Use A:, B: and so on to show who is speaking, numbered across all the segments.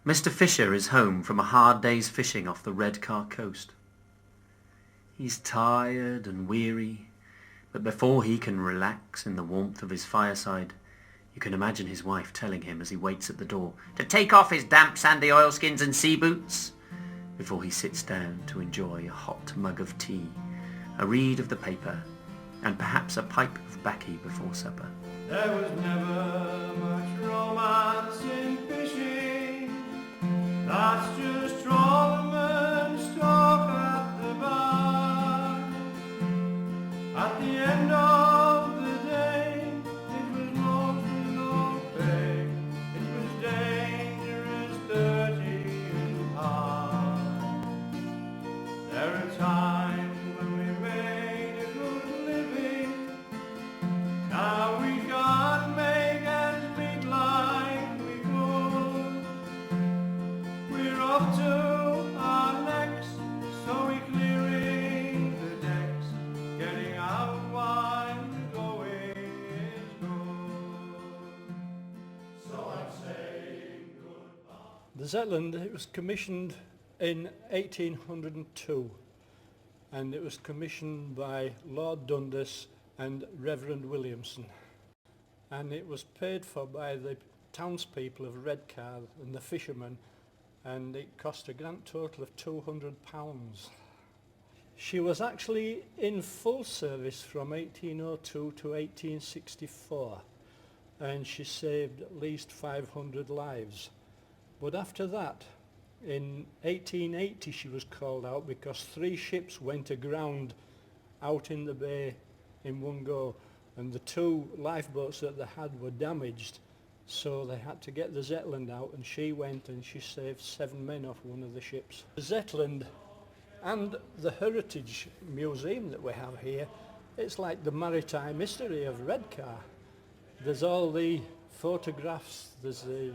A: Mr. Fisher is home from a hard day's fishing off the Redcar coast. He's tired and weary, but before he can relax in the warmth of his fireside, you can imagine his wife telling him as he waits at the door to take off his damp sandy oilskins and sea boots before he sits down to enjoy a hot mug of tea, a read of the paper, and perhaps a pipe of baccy before supper.
B: There was never much romance in fishing. That's just trawlermen's talk at the bar. At the end of the day, it was mostly no pay. It was dangerous, dirty, and hard. There are times when we made a good living. Now we can't make ends meet like we could. We're off to our necks, so we're clearing the decks, getting out while the going is good. So I'm saying goodbye.
C: The Zetland, it was commissioned in 1802, and it was commissioned by Lord Dundas and Reverend Williamson, and it was paid for by the townspeople of Redcar and the fishermen, and it cost a grand total of £200. She was actually in full service from 1802 to 1864, and she saved at least 500 lives. But after that, in 1880 she was called out because 3 ships went aground out in the bay in one go, and the 2 lifeboats that they had were damaged, so they had to get the Zetland out, and she went and she saved 7 men off one of the ships. The Zetland and the Heritage Museum that we have here, it's like the maritime history of Redcar. There's all the photographs, there's the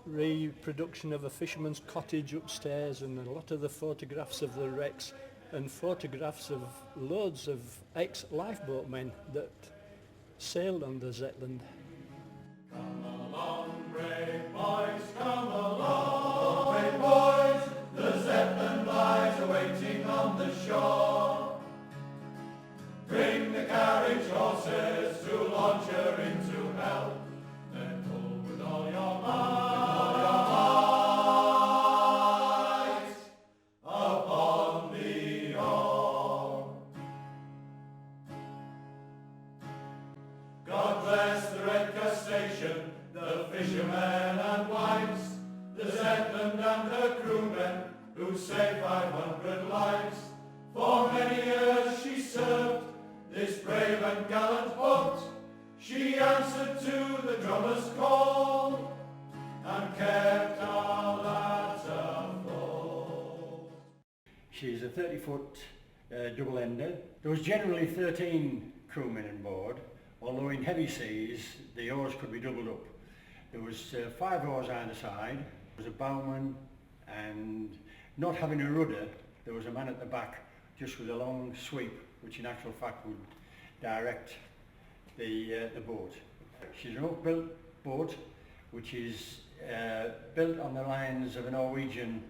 C: reproduction of a fisherman's cottage upstairs, and a lot of the photographs of the wrecks, and photographs of loads of ex-lifeboat men that sailed on the Zetland.
B: Come along, brave boys, come along, brave boys. The Zetland lies awaiting on the shore. Bring the carriage horses to launch her into hell. Then pull with all your might, upon the oar. God bless the Redcar station, the fishermen and wives, the Zetland and her crewmen who saved 500 lives. For many years she served this brave and gallant boat. She answered to the drummer's call and kept our lads afloat.
D: She's a 30-foot double-ender. There was generally 13 crewmen on board, although in heavy seas the oars could be doubled up. There was 5 oars either side. There was a bowman, and not having a rudder, there was a man at the back just with a long sweep, which in actual fact would direct the boat. She's an oak-built boat, which is built on the lines of a Norwegian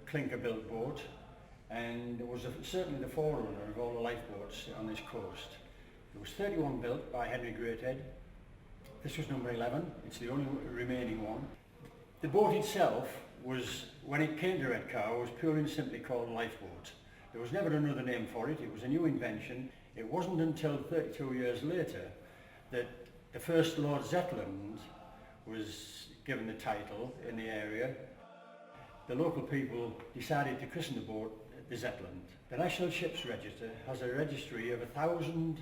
D: clinker-built boat, and it was certainly the forerunner of all the lifeboats on this coast. There was 31 built by Henry Greathead. This was number 11. It's the only remaining one. The boat itself was, when it came to Redcar, was purely and simply called Lifeboat. There was never another name for it. It was a new invention. It wasn't until 32 years later that the first Lord Zetland was given the title in the area. The local people decided to christen the boat the Zetland. The National Ships Register has a registry of 1,000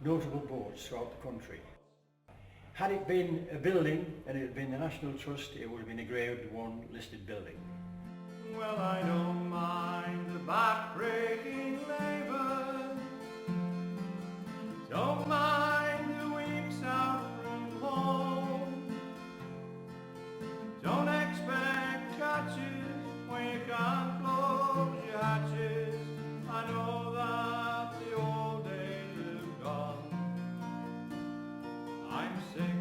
D: notable boats throughout the country. Had it been a building and it had been the National Trust, it would have been a Grade 1 listed building.
B: Well, I don't mind the back-breaking labour, don't mind the weeks out from home, don't expect catches when you can't close your hatches. I know that the old days have gone. I'm sick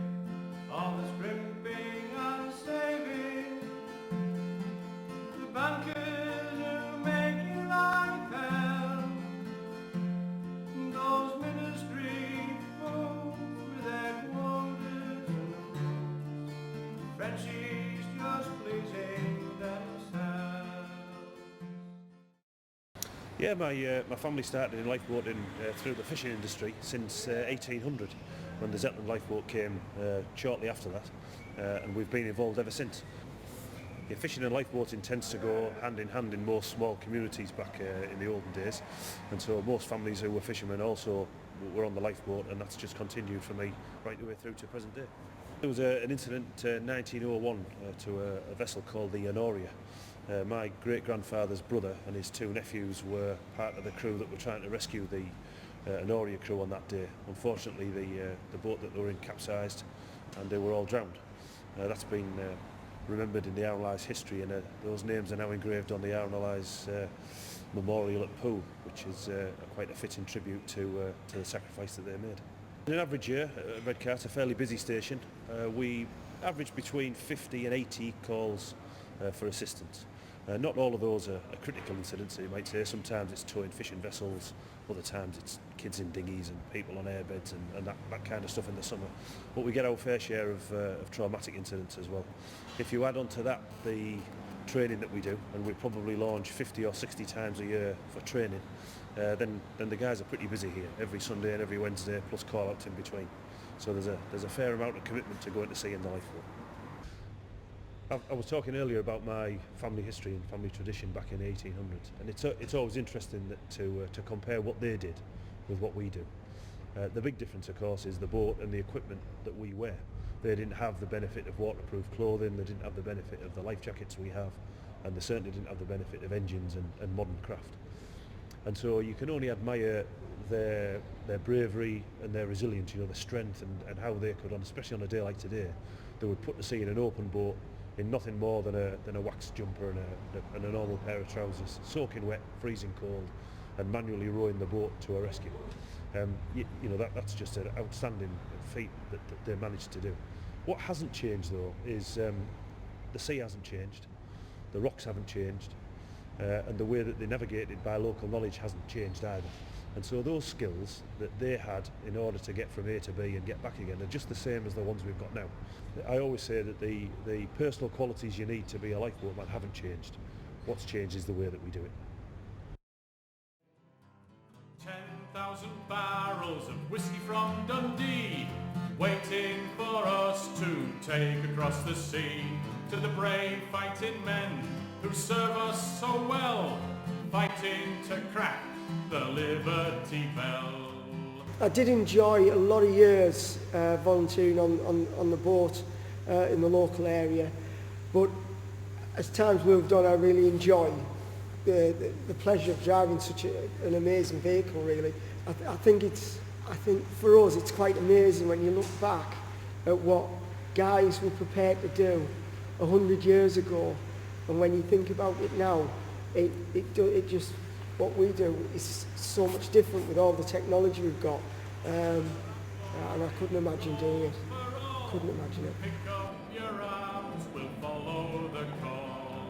B: of the scrimping and saving, Frenchies just pleasing themselves.
E: Yeah, my family started in lifeboating through the fishing industry since 1800, when the Zetland lifeboat came shortly after that, and we've been involved ever since. Yeah, fishing and lifeboating tends to go hand in hand in most small communities back in the olden days, and so most families who were fishermen also were on the lifeboat, and that's just continued for me right the way through to present day. There was an incident in 1901 to a vessel called the Honoria. My great-grandfather's brother and his two nephews were part of the crew that were trying to rescue the Honoria crew on that day. Unfortunately, the boat that they were in capsized and they were all drowned. That's been remembered in the Arnold history, and those names are now engraved on the Arnold memorial at Poole, which is quite a fitting tribute to the sacrifice that they made. In an average year at Redcar, it's a fairly busy station. We average between 50 and 80 calls for assistance. Not all of those are critical incidents, you might say. Sometimes it's towing fishing vessels, other times it's kids in dinghies and people on airbeds and that kind of stuff in the summer. But we get our fair share of traumatic incidents as well. If you add on to that the training that we do, and we probably launch 50 or 60 times a year for training, then the guys are pretty busy here every Sunday and every Wednesday, plus call-outs in between. So there's a fair amount of commitment to going to sea in the lifeboat. I was talking earlier about my family history and family tradition back in the 1800s, and it's always interesting to compare what they did with what we do. The big difference, of course, is the boat and the equipment that we wear. They didn't have the benefit of waterproof clothing, they didn't have the benefit of the life jackets we have, and they certainly didn't have the benefit of engines and modern craft. And so you can only admire their bravery and their resilience, you know, the strength and how they could, especially on a day like today, they would put to sea in an open boat in nothing more than a wax jumper and a normal pair of trousers, soaking wet, freezing cold, and manually rowing the boat to a rescue. You know, that's just an outstanding feat that they managed to do. What hasn't changed though is the sea hasn't changed, the rocks haven't changed, and the way that they navigated by local knowledge hasn't changed either. And so those skills that they had in order to get from A to B and get back again are just the same as the ones we've got now. I always say that the personal qualities you need to be a lifeboatman haven't changed. What's changed is the way that we do it.
B: 10,000 barrels of whiskey from Dundee, waiting for us to take across the sea, to the brave fighting men who serve us so well, fighting to crack the Liberty Bell.
F: I did enjoy a lot of years volunteering on the boat in the local area, but as time's moved on, I really enjoy the pleasure of driving such an amazing vehicle. Really, I think for us it's quite amazing when you look back at what guys were prepared to do 100 years ago, and when you think about it now, it just, what we do is so much different with all the technology we've got, and I couldn't imagine doing it. Couldn't imagine it.
B: Pick up your arms, we'll follow the call.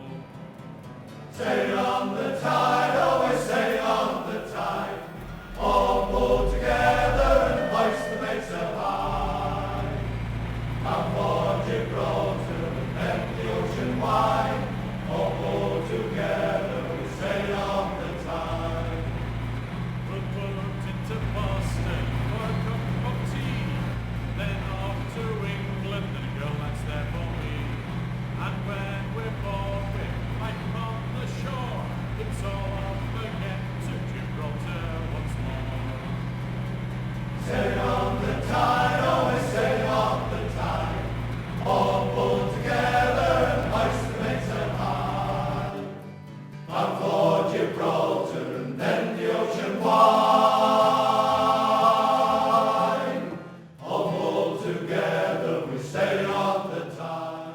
B: Sail on the tide, always sail on the tide. All pull together and hoist the mainsail high. Bound for Gibraltar and the ocean wide. All pull together, we sail on the tide. We'll put into Boston for a cup of tea, then off to England and a girl that's there for me. And when we're bored with life on the shore, it's all off again to Gibraltar once more. Sail on the tide, always sail on the tide. All pull together and hoist the mainsail high. Bound for Gibraltar and then the ocean wide. All pull together, we sail on the tide.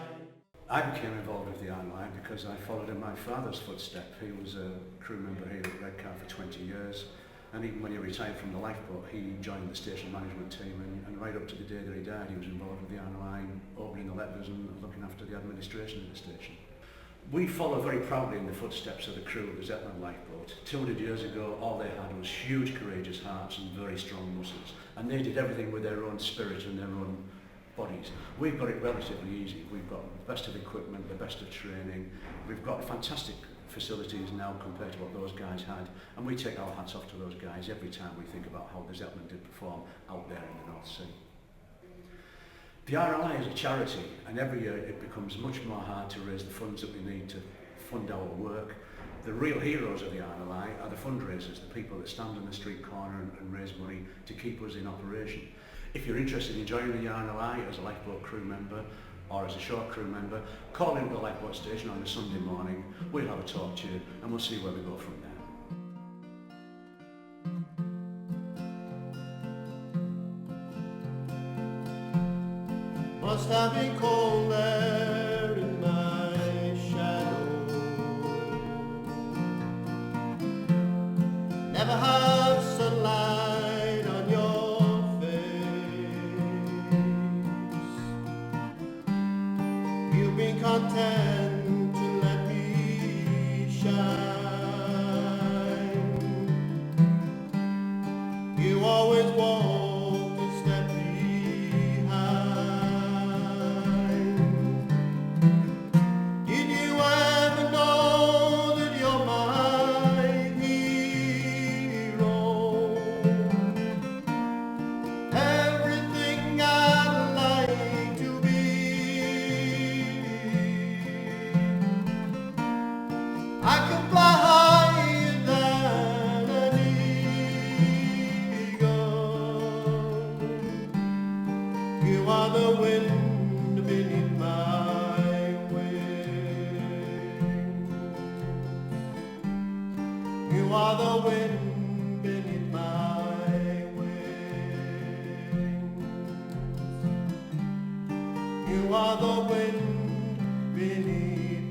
G: I became involved with the Iron Line because I followed in my father's footstep. He was a crew member here at Redcar for 20 years, and even when he retired from the lifeboat, he joined the station management team, and right up to the day that he died, he was involved with the Iron Line, opening the letters and looking after the administration of the station. We follow very proudly in the footsteps of the crew of the Zetland lifeboat. 200 years ago, all they had was huge, courageous hearts and very strong muscles, and they did everything with their own spirit and their own bodies. We've got it relatively easy. We've got the best of equipment, the best of training. We've got fantastic facilities now compared to what those guys had, and we take our hats off to those guys every time we think about how the Zetland did perform out there in the North Sea. The RLI is a charity, and every year it becomes much more hard to raise the funds that we need to fund our work. The real heroes of the RLI are the fundraisers, the people that stand on the street corner and raise money to keep us in operation. If you're interested in joining the RLI as a lifeboat crew member or as a shore crew member, call into the lifeboat station on a Sunday morning, we'll have a talk to you and we'll see where we go from there.
H: Must have been cold there in my shadow. Never have sunlight on your face. You've been content to let me shine. You always walk a step behind. Did you ever know that you're my hero? Everything I'd like to be. I can fly higher than an eagle. You are the wind beneath my wings. You are the wind beneath my wings. You are the wind beneath